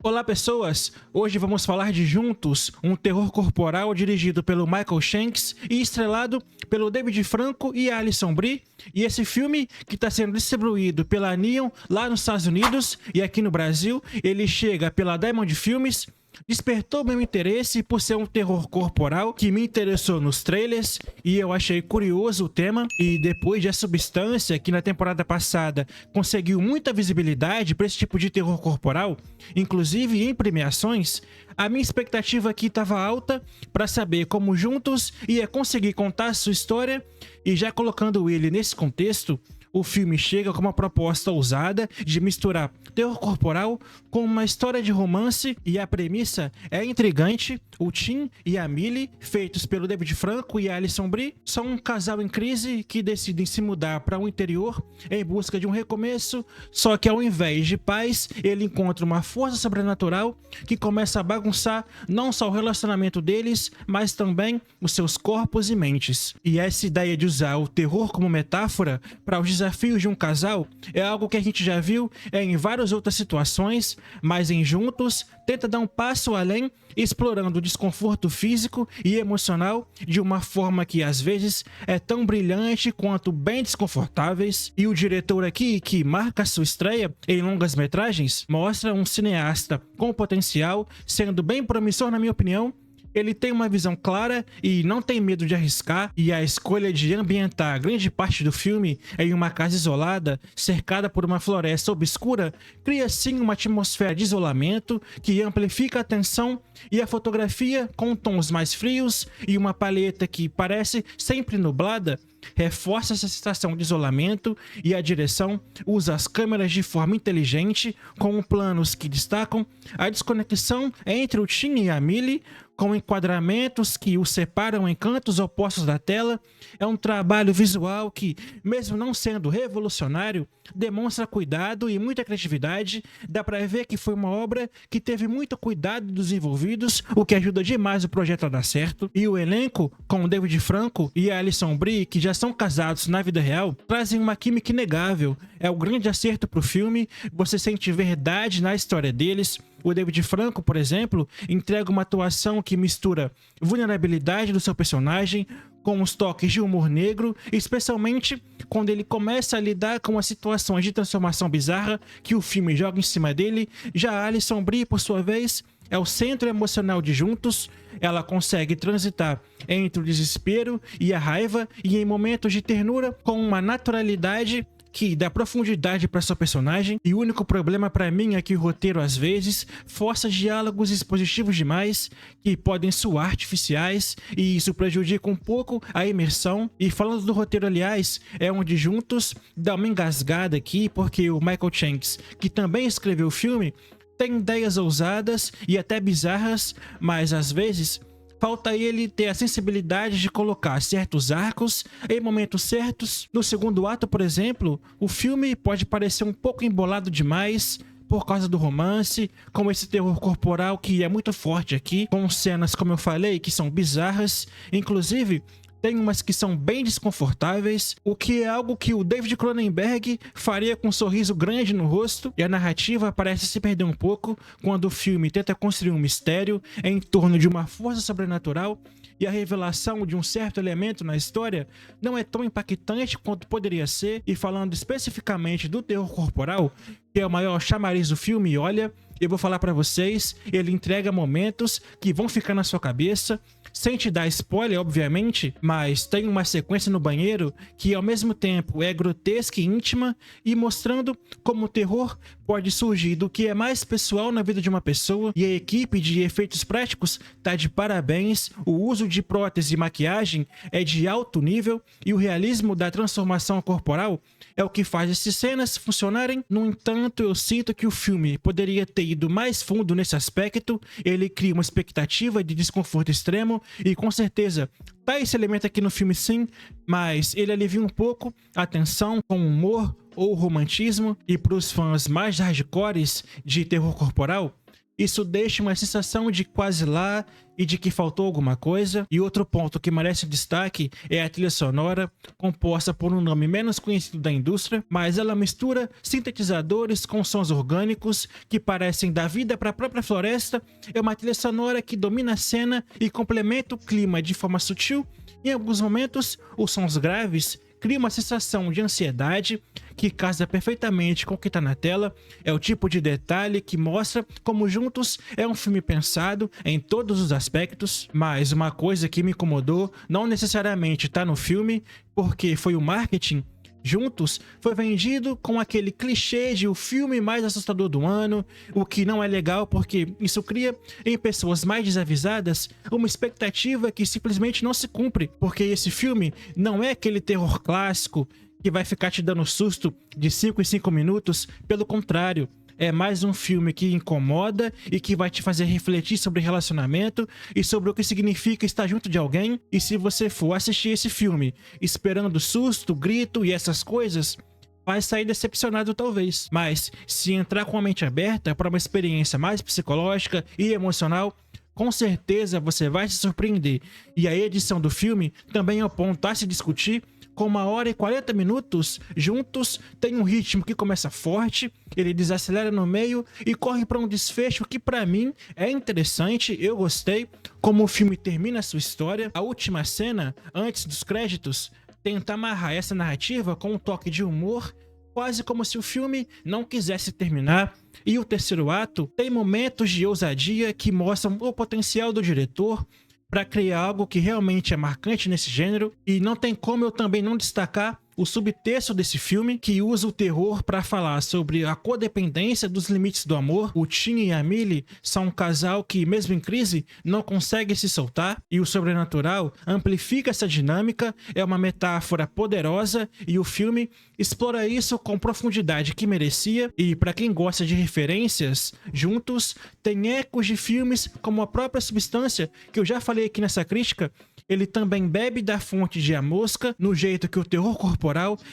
Olá pessoas, hoje vamos falar de Juntos, um terror corporal dirigido pelo Michael Shanks e estrelado pelo David Franco e Alison Brie. E esse filme, que está sendo distribuído pela Neon lá nos Estados Unidos e aqui no Brasil, ele chega pela Diamond Filmes. Despertou meu interesse por ser um terror corporal que me interessou nos trailers e eu achei curioso o tema. E depois de A Substância, que na temporada passada conseguiu muita visibilidade para esse tipo de terror corporal, inclusive em premiações, a minha expectativa aqui estava alta para saber como Juntos ia conseguir contar a sua história. E já colocando ele nesse contexto, o filme chega com uma proposta ousada de misturar terror corporal com uma história de romance, e a premissa é intrigante. O Tim e a Millie, feitos pelo David Franco e Alison Brie, são um casal em crise que decidem se mudar para o interior em busca de um recomeço, só que ao invés de paz, ele encontra uma força sobrenatural que começa a bagunçar não só o relacionamento deles, mas também os seus corpos e mentes. E essa ideia de usar o terror como metáfora para os desafios de um casal é algo que a gente já viu em várias outras situações, mas em Juntos tenta dar um passo além, explorando o desconforto físico e emocional de uma forma que às vezes é tão brilhante quanto bem desconfortáveis. E o diretor aqui, que marca sua estreia em longas-metragens, mostra um cineasta com potencial, sendo bem promissor na minha opinião. Ele tem uma visão clara e não tem medo de arriscar, e a escolha de ambientar grande parte do filme em uma casa isolada, cercada por uma floresta obscura, cria sim uma atmosfera de isolamento que amplifica a tensão, e a fotografia, com tons mais frios e uma paleta que parece sempre nublada, reforça essa sensação de isolamento. E a direção usa as câmeras de forma inteligente, com planos que destacam a desconexão entre o Tim e a Millie, com enquadramentos que os separam em cantos opostos da tela. É um trabalho visual que, mesmo não sendo revolucionário, demonstra cuidado e muita criatividade. Dá pra ver que foi uma obra que teve muito cuidado dos envolvidos, o que ajuda demais o projeto a dar certo. E o elenco, com o David Franco e a Alison Brie, que já são casados na vida real, trazem uma química inegável. É o grande acerto pro filme, você sente verdade na história deles. O David Franco, por exemplo, entrega uma atuação que mistura vulnerabilidade do seu personagem com os toques de humor negro, especialmente quando ele começa a lidar com as situações de transformação bizarra que o filme joga em cima dele. Já a Alison Brie, por sua vez, é o centro emocional de Juntos. Ela consegue transitar entre o desespero e a raiva, e em momentos de ternura, com uma naturalidade que dá profundidade para sua personagem. E o único problema para mim é que o roteiro às vezes força diálogos expositivos demais que podem soar artificiais, e isso prejudica um pouco a imersão. E falando do roteiro, aliás, é onde Juntos dá uma engasgada aqui, porque o Michael Shanks, que também escreveu o filme, tem ideias ousadas e até bizarras, mas às vezes falta ele ter a sensibilidade de colocar certos arcos em momentos certos. No segundo ato, por exemplo, o filme pode parecer um pouco embolado demais por causa do romance, com esse terror corporal que é muito forte aqui, com cenas, como eu falei, que são bizarras. Inclusive, tem umas que são bem desconfortáveis, o que é algo que o David Cronenberg faria com um sorriso grande no rosto. E a narrativa parece se perder um pouco quando o filme tenta construir um mistério em torno de uma força sobrenatural, e a revelação de um certo elemento na história não é tão impactante quanto poderia ser. E falando especificamente do terror corporal, que é o maior chamariz do filme, olha, eu vou falar pra vocês, ele entrega momentos que vão ficar na sua cabeça, sem te dar spoiler, obviamente, mas tem uma sequência no banheiro que ao mesmo tempo é grotesca e íntima, e mostrando como o terror pode surgir do que é mais pessoal na vida de uma pessoa. E a equipe de efeitos práticos tá de parabéns, o uso de prótese e maquiagem é de alto nível, e o realismo da transformação corporal é o que faz essas cenas funcionarem. No entanto, eu sinto que o filme poderia ter ido mais fundo nesse aspecto. Ele cria uma expectativa de desconforto extremo, e com certeza tá esse elemento aqui no filme sim, mas ele alivia um pouco a tensão com humor ou romantismo. E para os fãs mais hardcores de terror corporal, Isso deixa uma sensação de quase lá e de que faltou alguma coisa. E outro ponto que merece destaque é a trilha sonora, composta por um nome menos conhecido da indústria, mas ela mistura sintetizadores com sons orgânicos que parecem dar vida para a própria floresta. É uma trilha sonora que domina a cena e complementa o clima de forma sutil. Em alguns momentos, os sons graves criam uma sensação de ansiedade que casa perfeitamente com o que está na tela. É o tipo de detalhe que mostra como Juntos é um filme pensado em todos os aspectos. Mas uma coisa que me incomodou não necessariamente está no filme, porque foi o marketing. Juntos foi vendido com aquele clichê de o filme mais assustador do ano, o que não é legal porque isso cria em pessoas mais desavisadas uma expectativa que simplesmente não se cumpre, porque esse filme não é aquele terror clássico que vai ficar te dando susto de 5 em 5 minutos, pelo contrário. É mais um filme que incomoda e que vai te fazer refletir sobre relacionamento e sobre o que significa estar junto de alguém. E se você for assistir esse filme esperando susto, grito e essas coisas, vai sair decepcionado talvez. Mas se entrar com a mente aberta para uma experiência mais psicológica e emocional, com certeza você vai se surpreender. E a edição do filme também é um ponto a se discutir. Com 1h e 40 minutos, Juntos tem um ritmo que começa forte, ele desacelera no meio e corre para um desfecho que para mim é interessante, eu gostei. Como o filme termina a sua história, a última cena, antes dos créditos, tenta amarrar essa narrativa com um toque de humor, quase como se o filme não quisesse terminar. E o terceiro ato tem momentos de ousadia que mostram o potencial do diretor para criar algo que realmente é marcante nesse gênero. E não tem como eu também não destacar o subtexto desse filme, que usa o terror para falar sobre a codependência dos limites do amor. O Tim e a Millie são um casal que, mesmo em crise, não consegue se soltar, e o sobrenatural amplifica essa dinâmica. É uma metáfora poderosa e o filme explora isso com profundidade que merecia. E para quem gosta de referências, Juntos tem ecos de filmes como A Própria Substância, que eu já falei aqui nessa crítica. Ele também bebe da fonte de A Mosca, no jeito que o terror corporal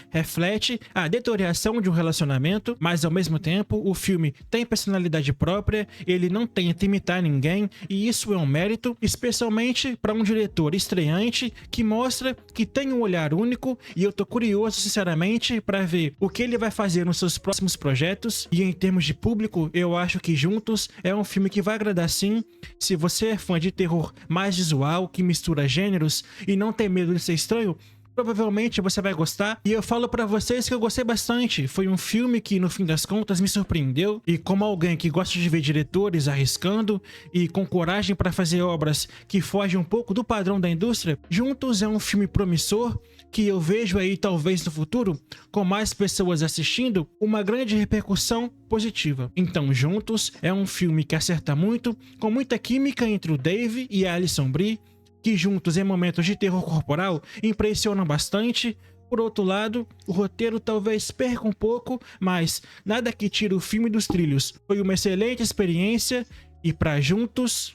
reflete a deterioração de um relacionamento, mas ao mesmo tempo o filme tem personalidade própria, ele não tenta imitar ninguém, e isso é um mérito, especialmente para um diretor estreante que mostra que tem um olhar único. E eu tô curioso, sinceramente, para ver o que ele vai fazer nos seus próximos projetos. E em termos de público, eu acho que Juntos é um filme que vai agradar sim. Se você é fã de terror mais visual, que mistura gêneros e não tem medo de ser estranho, provavelmente você vai gostar. E eu falo pra vocês que eu gostei bastante. Foi um filme que, no fim das contas, me surpreendeu. E como alguém que gosta de ver diretores arriscando e com coragem pra fazer obras que fogem um pouco do padrão da indústria, Juntos é um filme promissor que eu vejo aí, talvez no futuro, com mais pessoas assistindo, uma grande repercussão positiva. Então, Juntos é um filme que acerta muito, com muita química entre o Dave e a Alison Brie, que juntos em momentos de terror corporal impressionam bastante. Por outro lado, o roteiro talvez perca um pouco, mas nada que tire o filme dos trilhos. Foi uma excelente experiência e para Juntos,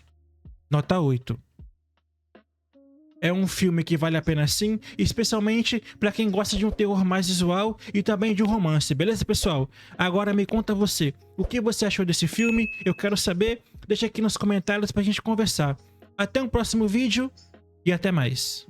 nota 8. É um filme que vale a pena sim, especialmente para quem gosta de um terror mais visual e também de um romance, beleza pessoal? Agora me conta você, o que você achou desse filme? Eu quero saber, deixa aqui nos comentários pra gente conversar. Até um próximo vídeo e até mais.